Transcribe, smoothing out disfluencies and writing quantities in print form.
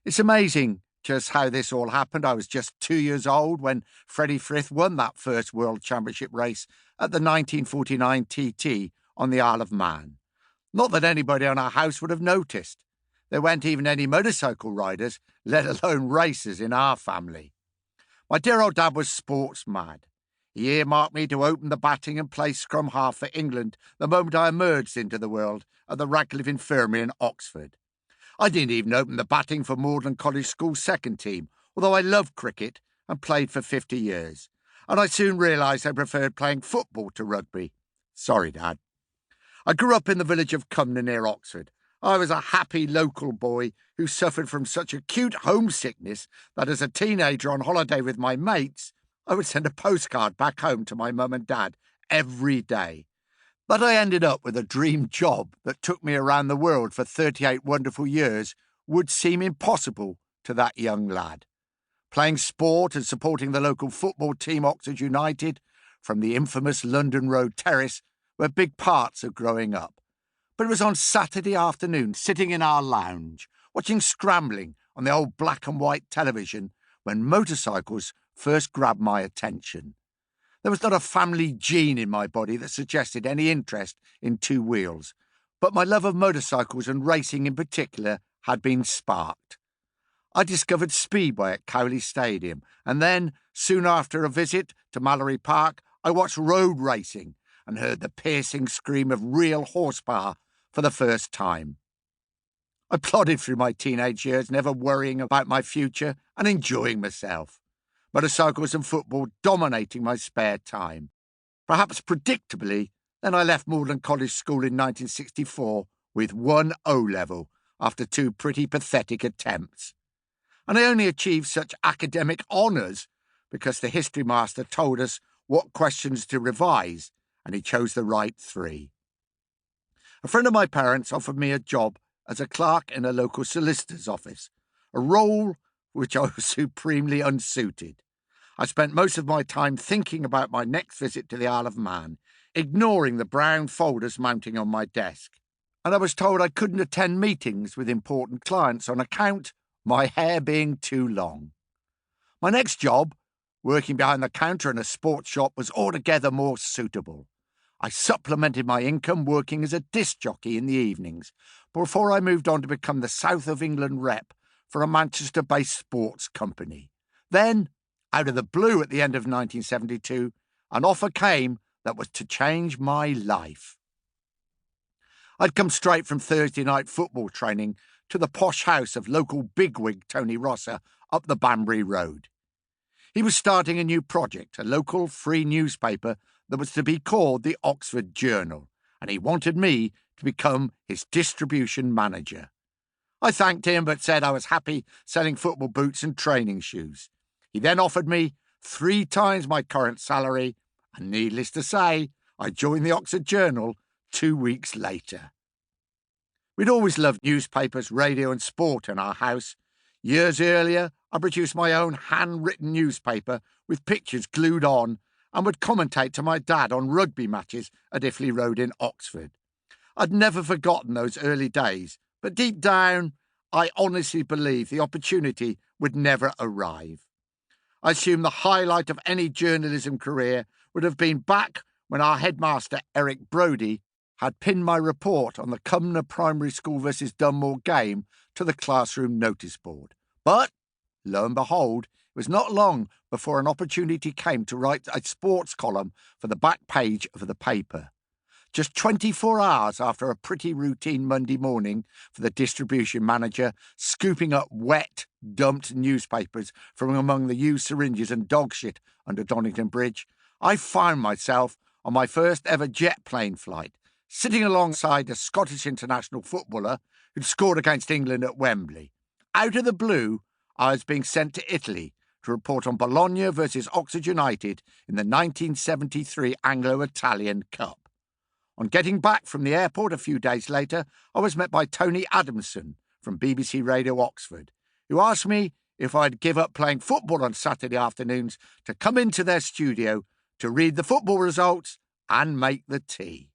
It's amazing just how this all happened. I was just 2 years old when Freddie Frith won that first World Championship race at the 1949 TT on the Isle of Man. Not that anybody on our house would have noticed. There weren't even any motorcycle riders, let alone racers, in our family. My dear old dad was sports mad. He earmarked me to open the batting and play scrum half for England the moment I emerged into the world at the Radcliffe Infirmary in Oxford. I didn't even open the batting for Magdalen College School's second team, although I loved cricket and played for 50 years. And I soon realised I preferred playing football to rugby. Sorry, Dad. I grew up in the village of Cumnor near Oxford. I was a happy local boy who suffered from such acute homesickness that as a teenager on holiday with my mates, I would send a postcard back home to my mum and dad every day. But I ended up with a dream job that took me around the world for 38 wonderful years would seem impossible to that young lad. Playing sport and supporting the local football team Oxford United from the infamous London Road Terrace were big parts of growing up. But it was on Saturday afternoon, sitting in our lounge, watching scrambling on the old black and white television when motorcycles first grabbed my attention. There was not a family gene in my body that suggested any interest in two wheels, but my love of motorcycles and racing in particular had been sparked. I discovered Speedway at Cowley Stadium, and then, soon after a visit to Mallory Park, I watched road racing and heard the piercing scream of real horsepower for the first time. I plodded through my teenage years, never worrying about my future and enjoying myself. Motorcycles and football dominating my spare time. Perhaps predictably, then I left Magdalen College School in 1964 with 1 O-level after 2 pretty pathetic attempts. And I only achieved such academic honours because the history master told us what questions to revise, and he chose the right 3. A friend of my parents offered me a job as a clerk in a local solicitor's office, a role which I was supremely unsuited. I spent most of my time thinking about my next visit to the Isle of Man, ignoring the brown folders mounting on my desk. And I was told I couldn't attend meetings with important clients on account my hair being too long. My next job, working behind the counter in a sports shop, was altogether more suitable. I supplemented my income working as a disc jockey in the evenings before I moved on to become the South of England rep for a Manchester-based sports company. Then, out of the blue at the end of 1972, an offer came that was to change my life. I'd come straight from Thursday night football training to the posh house of local bigwig Tony Rosser up the Banbury Road. He was starting a new project, a local free newspaper that was to be called the Oxford Journal, and he wanted me to become his distribution manager. I thanked him but said I was happy selling football boots and training shoes. He then offered me 3 times my current salary, and needless to say, I joined the Oxford Journal 2 weeks later. We'd always loved newspapers, radio and sport in our house. Years earlier, I produced my own handwritten newspaper with pictures glued on and would commentate to my dad on rugby matches at Iffley Road in Oxford. I'd never forgotten those early days, but deep down, I honestly believed the opportunity would never arrive. I assume the highlight of any journalism career would have been back when our headmaster, Eric Brodie, had pinned my report on the Cumnor Primary School versus Dunmore game to the classroom notice board. But, lo and behold, it was not long before an opportunity came to write a sports column for the back page of the paper. Just 24 hours after a pretty routine Monday morning for the distribution manager, scooping up wet, dumped newspapers from among the used syringes and dog shit under Donington Bridge, I found myself on my first ever jet plane flight, sitting alongside a Scottish international footballer who'd scored against England at Wembley. Out of the blue, I was being sent to Italy to report on Bologna versus Oxford United in the 1973 Anglo-Italian Cup. On getting back from the airport a few days later, I was met by Tony Adamson from BBC Radio Oxford, who asked me if I'd give up playing football on Saturday afternoons to come into their studio to read the football results and make the tea.